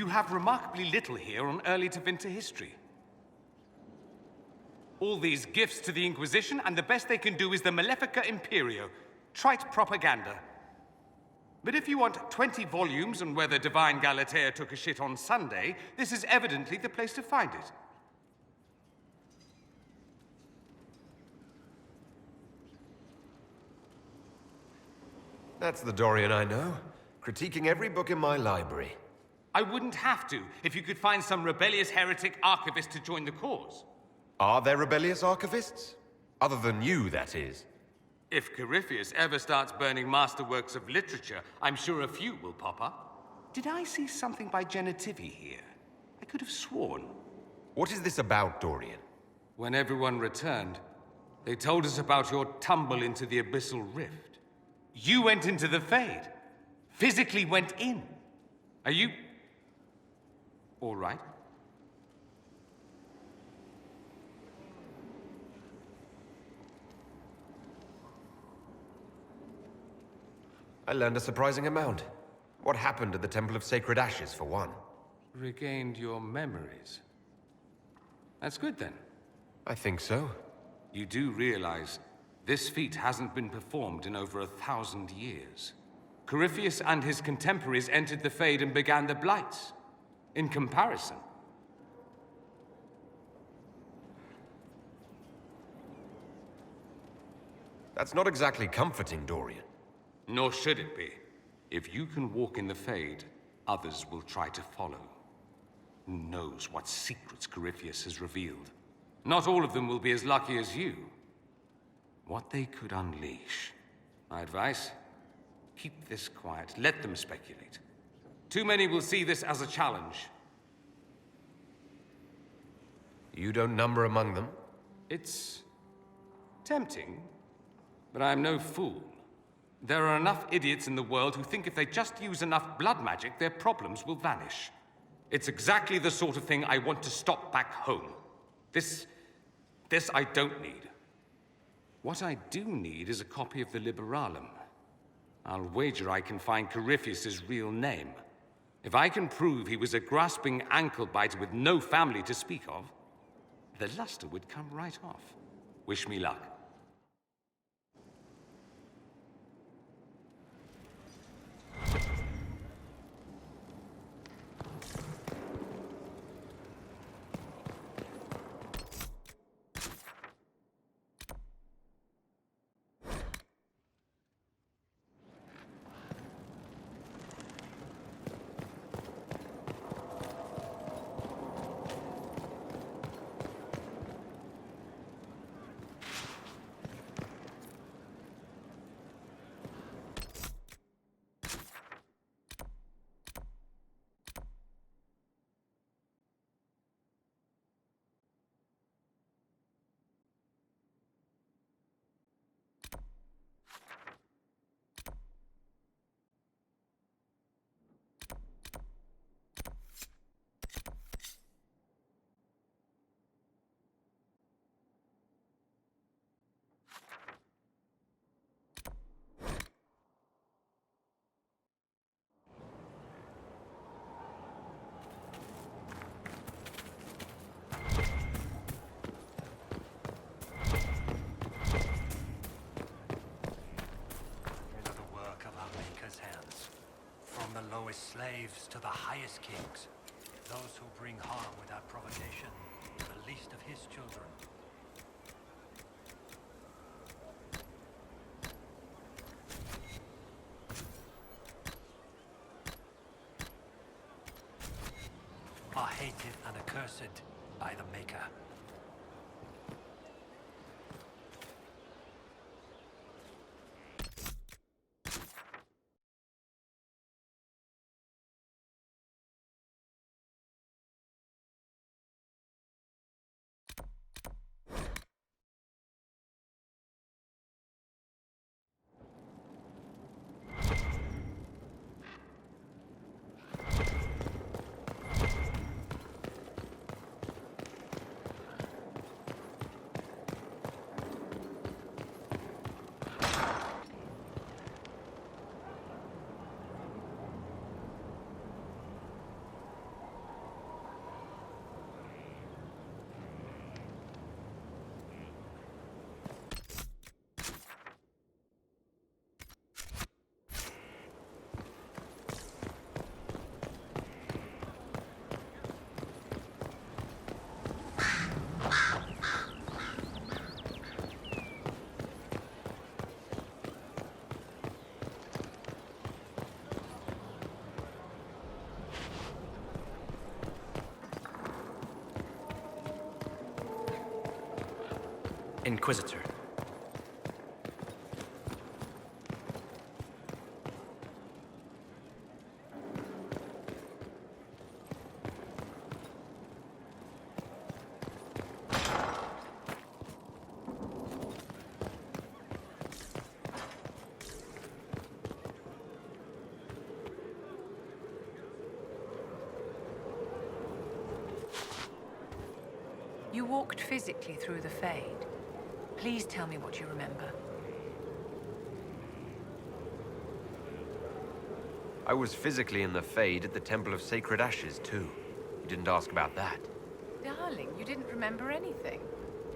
You have remarkably little here on early to Vinter history. All these gifts to the Inquisition, and the best they can do is the Malefica Imperio. Trite propaganda. But if you want 20 volumes on whether Divine Galatea took a shit on Sunday, this is evidently the place to find it. That's the Dorian I know, critiquing every book in my library. I wouldn't have to, if you could find some rebellious heretic archivist to join the cause. Are there rebellious archivists? Other than you, that is. If Corypheus ever starts burning masterworks of literature, I'm sure a few will pop up. Did I see something by Genitivi here? I could have sworn. What is this about, Dorian? When everyone returned, they told us about your tumble into the Abyssal Rift. You went into the Fade. Physically went in. Are you... all right? I learned a surprising amount. What happened at the Temple of Sacred Ashes, for one? Regained your memories. That's good, then. I think so. You do realize this feat hasn't been performed in over 1,000 years. Corypheus and his contemporaries entered the Fade and began the Blights. In comparison. That's not exactly comforting, Dorian. Nor should it be. If you can walk in the Fade, others will try to follow. Who knows what secrets Corypheus has revealed? Not all of them will be as lucky as you. What they could unleash. My advice? Keep this quiet. Let them speculate. Too many will see this as a challenge. You don't number among them? It's tempting, but I'm no fool. There are enough idiots in the world who think if they just use enough blood magic, their problems will vanish. It's exactly the sort of thing I want to stop back home. This I don't need. What I do need is a copy of the Liberalum. I'll wager I can find Corypheus's real name. If I can prove he was a grasping ankle-biter with no family to speak of, the luster would come right off. Wish me luck. Slaves to the highest kings, those who bring harm without provocation, the least of his children. Are hated and accursed by the Maker. Inquisitor. You walked physically through the Fade. Please tell me what you remember. I was physically in the Fade at the Temple of Sacred Ashes, too. You didn't ask about that. Darling, you didn't remember anything.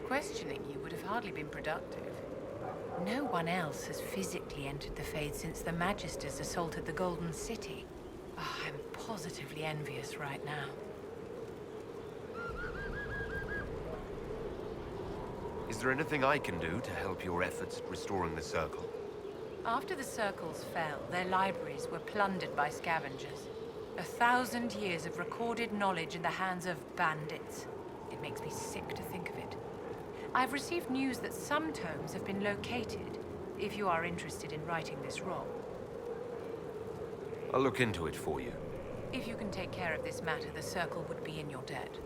Questioning you would have hardly been productive. No one else has physically entered the Fade since the Magisters assaulted the Golden City. Oh, I'm positively envious right now. Is there anything I can do to help your efforts at restoring the Circle? After the Circles fell, their libraries were plundered by scavengers. 1,000 years of recorded knowledge in the hands of bandits. It makes me sick to think of it. I've received news that some tomes have been located, if you are interested in righting this wrong. I'll look into it for you. If you can take care of this matter, the Circle would be in your debt.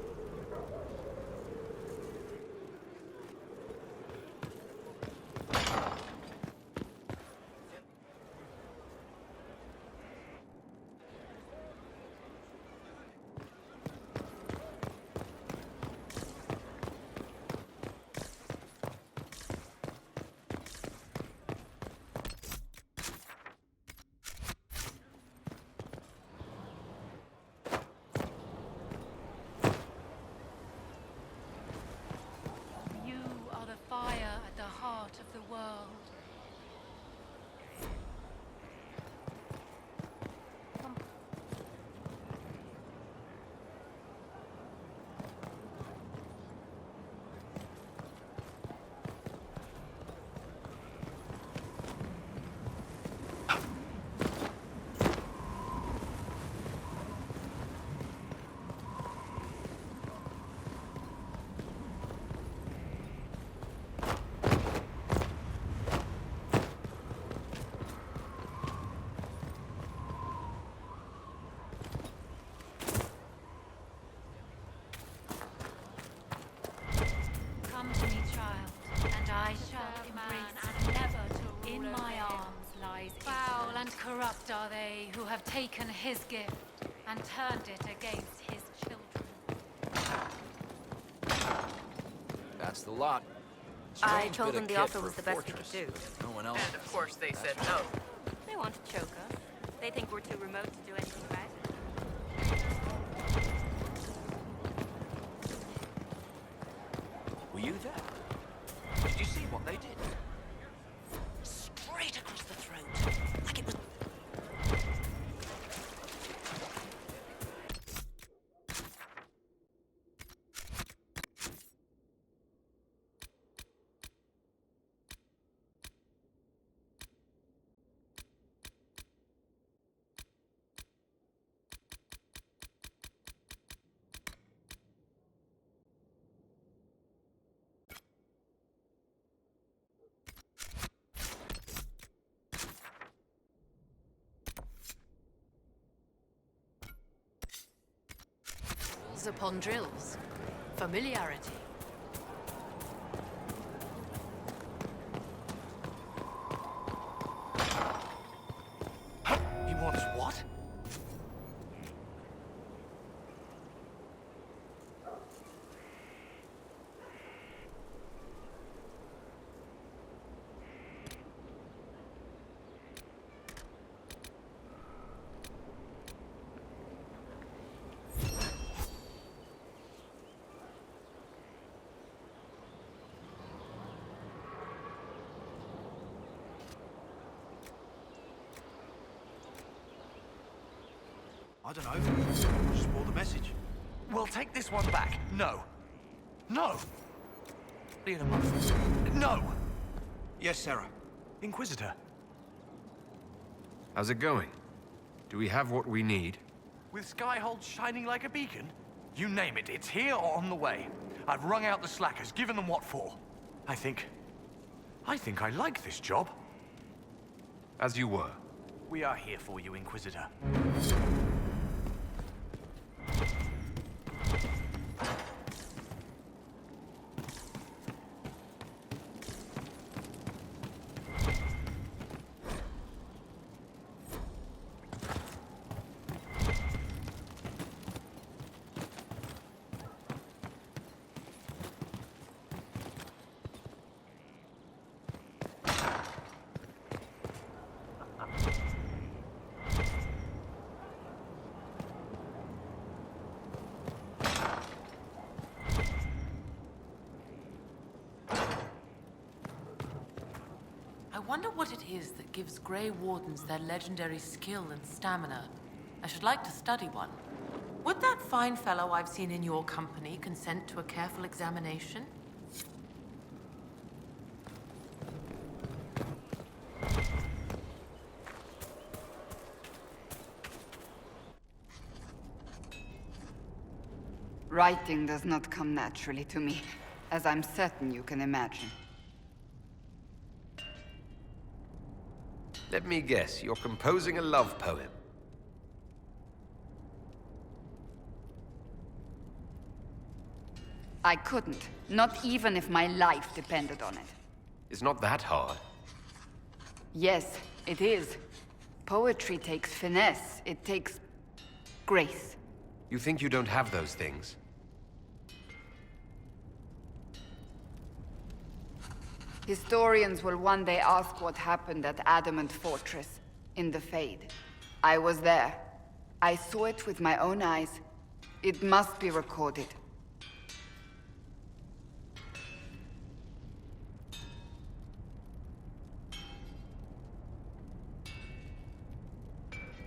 Come to me, child, and I shall embrace you. Never to in my arms lies foul and corrupt are they who have taken his gift and turned it against his children. That's the lot. I Strange told bit them of the kit offer for was a the best we fortress. could do. No one else. And of course they said no. They want to choke us. They think we're too remote to do anything about it. Were you there? Did you see what they did? Straight across the throat. Like it was... Upon drills. Familiarity. He wants what? I don't know. Just bought the message. We'll take this one back. No. No! In a month. No! Yes, Sarah. Inquisitor. How's it going? Do we have what we need? With Skyhold shining like a beacon? You name it, it's here or on the way. I've wrung out the slackers, given them what for. I think I like this job. As you were. We are here for you, Inquisitor. I wonder what it is that gives Grey Wardens their legendary skill and stamina. I should like to study one. Would that fine fellow I've seen in your company consent to a careful examination? Writing does not come naturally to me, as I'm certain you can imagine. Let me guess, you're composing a love poem. I couldn't, not even if my life depended on it. It's not that hard. Yes, it is. Poetry takes finesse, it takes grace. You think you don't have those things? Historians will one day ask what happened at Adamant Fortress, in the Fade. I was there. I saw it with my own eyes. It must be recorded.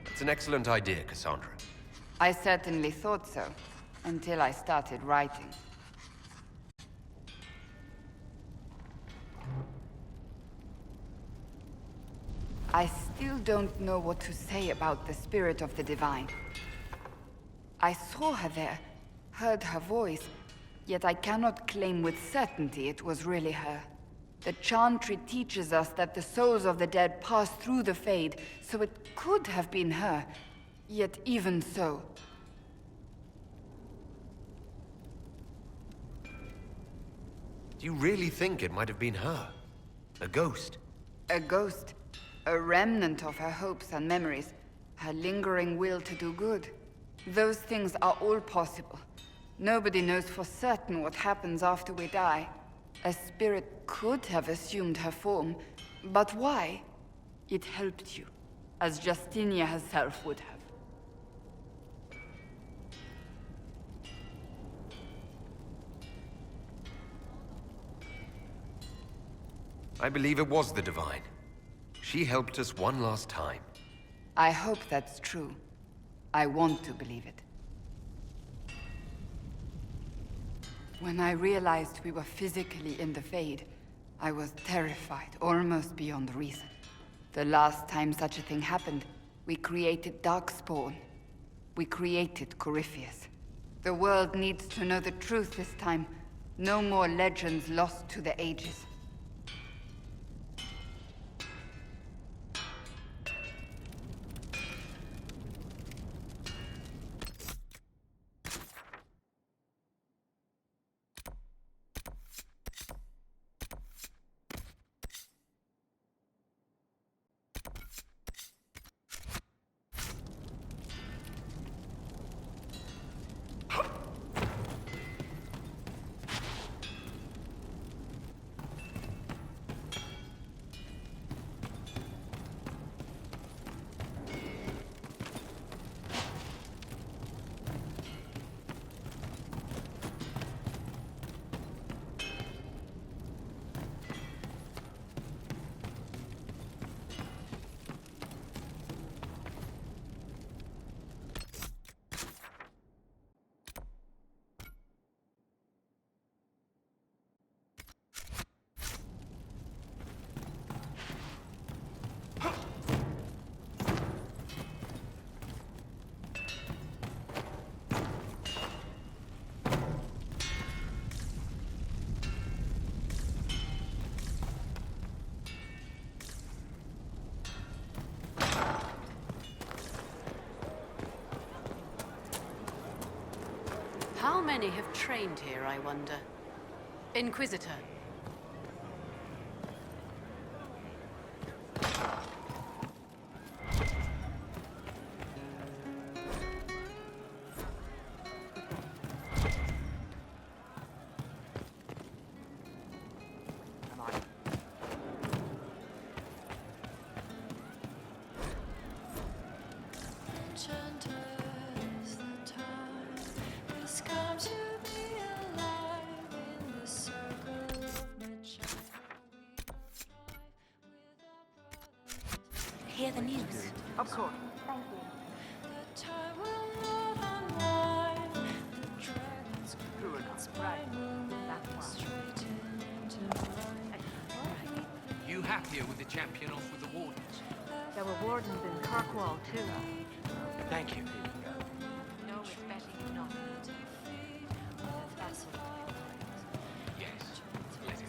It's an excellent idea, Cassandra. I certainly thought so, until I started writing. I still don't know what to say about the spirit of the Divine. I saw her there, heard her voice, yet I cannot claim with certainty it was really her. The Chantry teaches us that the souls of the dead pass through the Fade, so it could have been her. Yet even so... Do you really think it might have been her? A ghost? A ghost. A remnant of her hopes and memories. Her lingering will to do good. Those things are all possible. Nobody knows for certain what happens after we die. A spirit could have assumed her form, but why? It helped you, as Justinia herself would have. I believe it was the Divine. She helped us one last time. I hope that's true. I want to believe it. When I realized we were physically in the Fade, I was terrified, almost beyond reason. The last time such a thing happened, we created Darkspawn. We created Corypheus. The world needs to know the truth this time. No more legends lost to the ages. How many have trained here, I wonder? Inquisitor. Hear the news? Of course. True enough. Right. That's why. You happier with the champion off with the wardens? There were wardens in Kirkwall, too. Thank you. No, it's better you not. Yes. Let it be.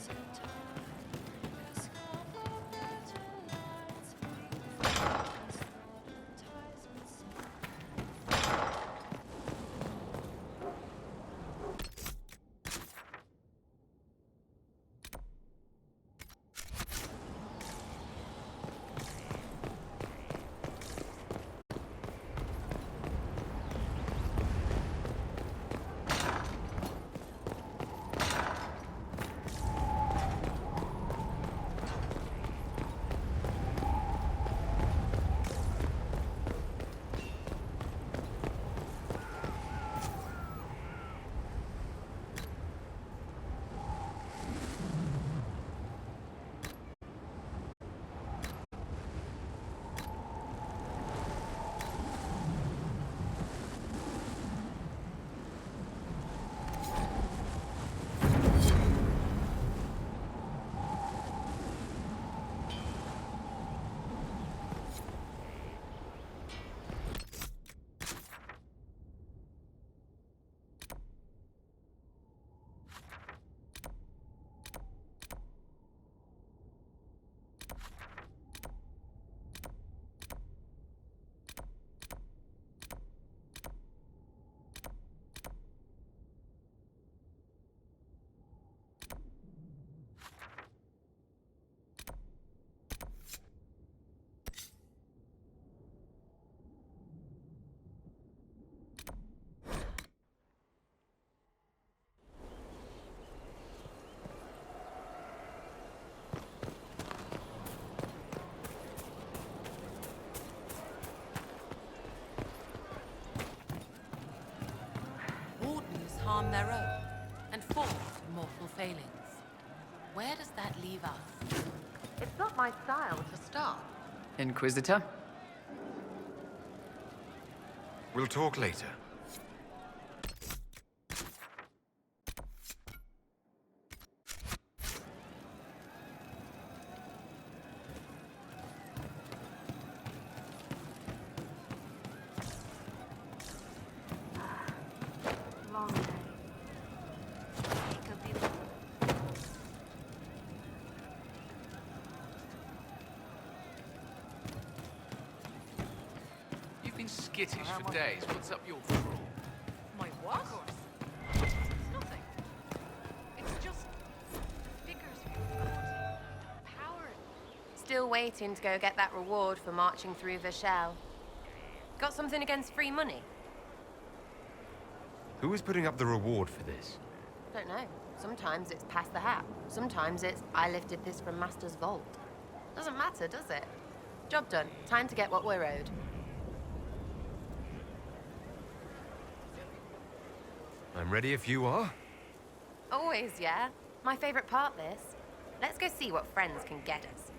Harm their own, and fall to mortal failings. Where does that leave us? It's not my style to start. Inquisitor? We'll talk later. Long day. You've been skittish for days. What's up your crawl? My what? Of course. It's nothing. It's just figures we've got. Power. Still waiting to go get that reward for marching through Varric. Got something against free money? Who is putting up the reward for this? Don't know. Sometimes it's pass the hat. Sometimes it's I lifted this from Master's vault. Doesn't matter, does it? Job done. Time to get what we're owed. I'm ready if you are. Always, yeah. My favorite part, this. Let's go see what friends can get us.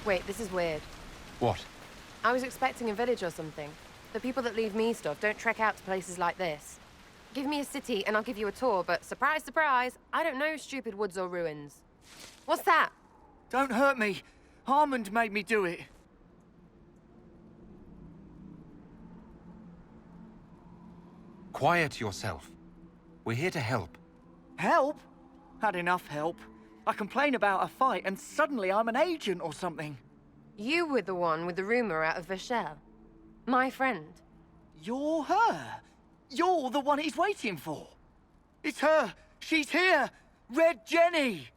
Wait, this is weird. What? I was expecting a village or something. The people that leave me stuff don't trek out to places like this. Give me a city and I'll give you a tour, but surprise, surprise, I don't know stupid woods or ruins. What's that? Don't hurt me. Harmond made me do it. Quiet yourself. We're here to help. Help? Had enough help. I complain about a fight and suddenly I'm an agent or something. You were the one with the rumor out of Varric. My friend. You're her. You're the one he's waiting for. It's her. She's here. Red Jenny.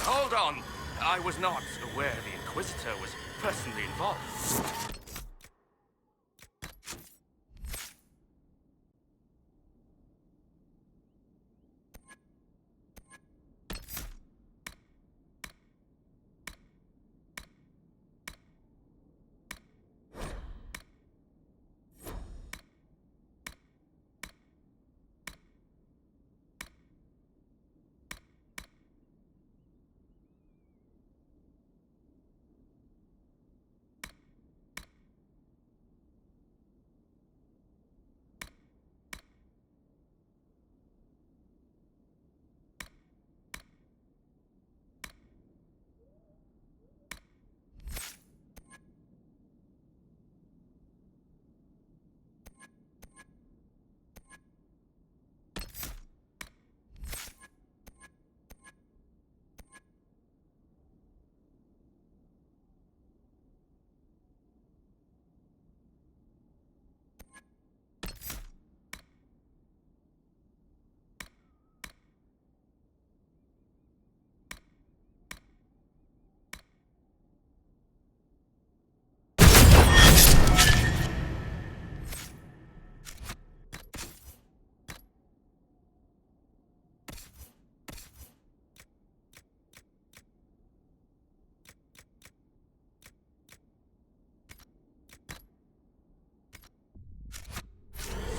Hold on. I was not aware the Inquisitor was personally involved.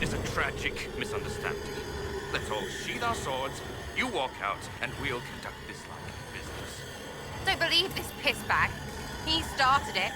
It's a tragic misunderstanding. Let's all sheathe our swords, you walk out, and we'll conduct this like business. Don't believe this pissbag. He started it.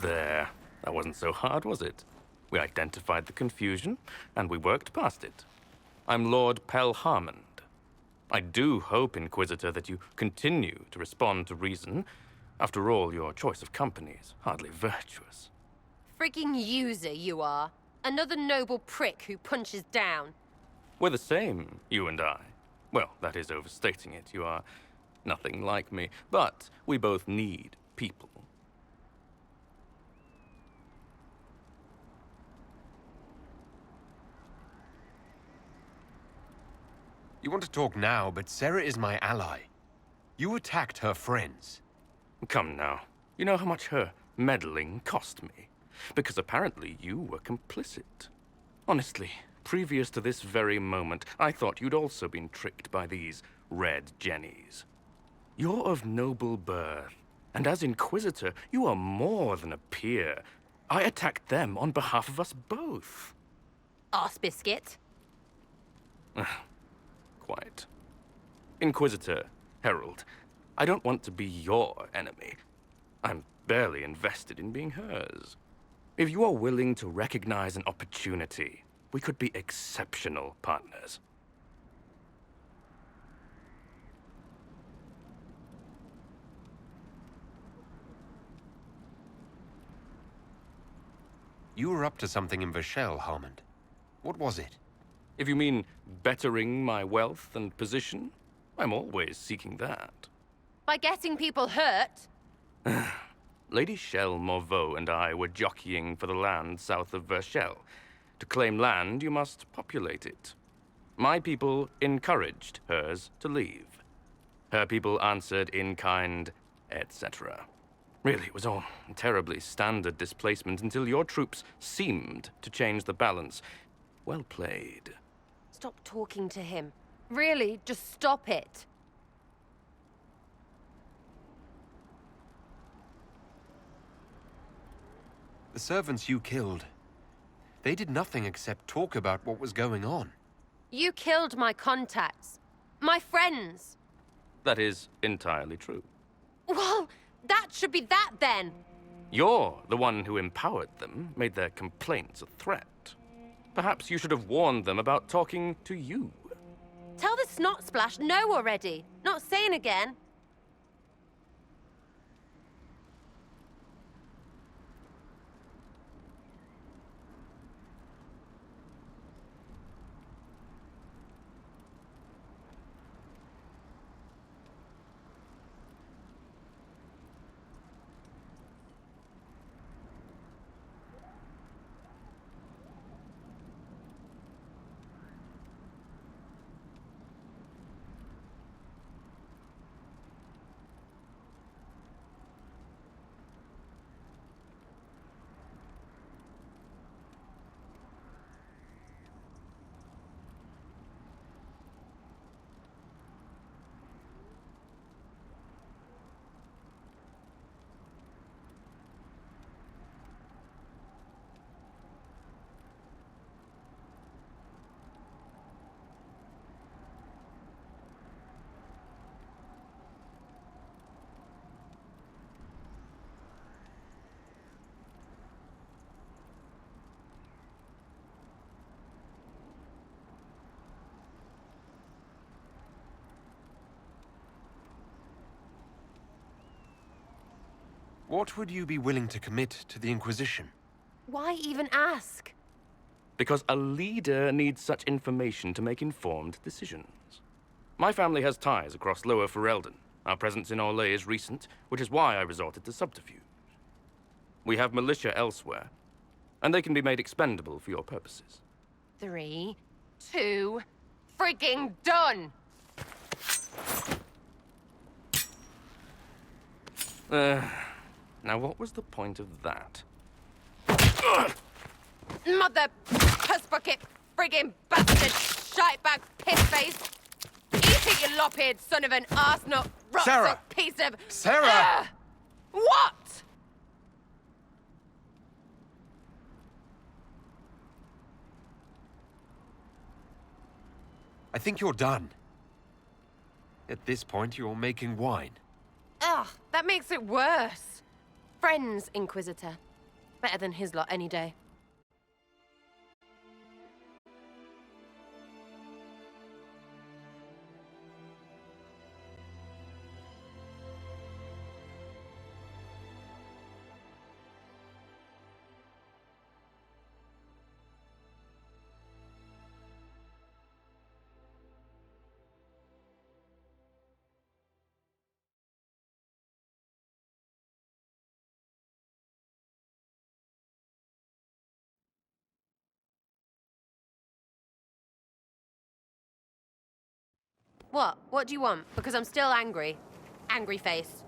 There. That wasn't so hard, was it? We identified the confusion, and we worked past it. I'm Lord Pelharmond. I do hope, Inquisitor, that you continue to respond to reason. After all, your choice of company is hardly virtuous. Frigging user, you are. Another noble prick who punches down. We're the same, you and I. Well, that is overstating it. You are nothing like me. But we both need people. You want to talk now, but Sarah is my ally. You attacked her friends. Come now. You know how much her meddling cost me. Because apparently you were complicit. Honestly, previous to this very moment, I thought you'd also been tricked by these red jennies. You're of noble birth, and as Inquisitor, you are more than a peer. I attacked them on behalf of us both. Arse biscuit. Quite. Inquisitor, Herald, I don't want to be your enemy. I'm barely invested in being hers. If you are willing to recognize an opportunity, we could be exceptional partners. You were up to something in Behahel, Harmond. What was it? If you mean bettering my wealth and position, I'm always seeking that. By getting people hurt? Lady Shell Morveau and I were jockeying for the land south of Behahel. To claim land, you must populate it. My people encouraged hers to leave. Her people answered in kind, etc. Really, it was all terribly standard displacement until your troops seemed to change the balance. Well played. Stop talking to him. Really, just stop it. The servants you killed, they did nothing except talk about what was going on. You killed my contacts. My friends. That is entirely true. Well, that should be that then. You're the one who empowered them, made their complaints a threat. Perhaps you should have warned them about talking to you. Tell the snot splash no already. Not saying again. What would you be willing to commit to the Inquisition? Why even ask? Because a leader needs such information to make informed decisions. My family has ties across Lower Ferelden. Our presence in Orlais is recent, which is why I resorted to subterfuge. We have militia elsewhere, and they can be made expendable for your purposes. 3, 2, frigging done! Now what was the point of that? Mother puss bucket, frigging bastard, shitebag pissface! Eat it, you lop-eared son of an arsenal, Sarah! piece of... Sarah! What? I think you're done. At this point, you're making wine. Ugh, that makes it worse. Friends, Inquisitor. Better than his lot any day. What? What do you want? Because I'm still angry. Angry face.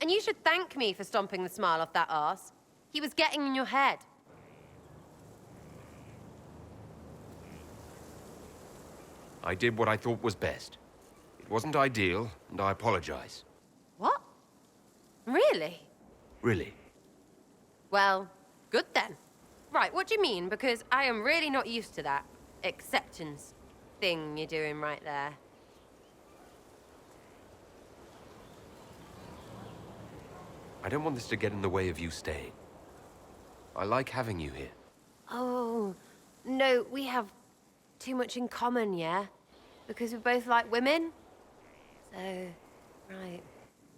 And you should thank me for stomping the smile off that arse. He was getting in your head. I did what I thought was best. It wasn't ideal, and I apologize. What? Really? Really. Well, good then. Right, what do you mean? Because I am really not used to that acceptance thing you're doing right there. I don't want this to get in the way of you staying. I like having you here. Oh, no, we have too much in common, yeah? Because we both like women? So, right.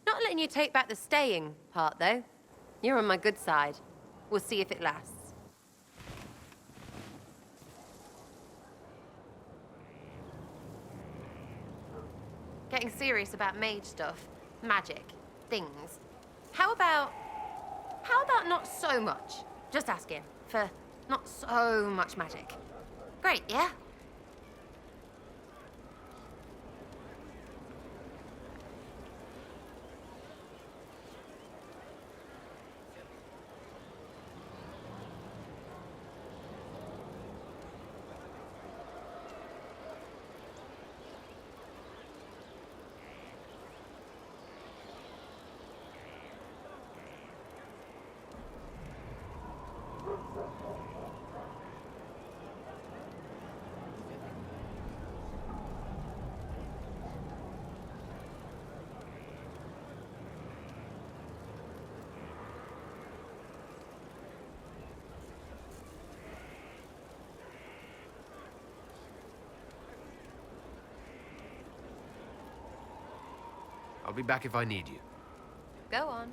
Not letting you take back the staying part, though. You're on my good side. We'll see if it lasts. Getting serious about mage stuff, magic, things. How about not so much? Just asking for not so much magic. Great, yeah? I'll be back if I need you. Go on.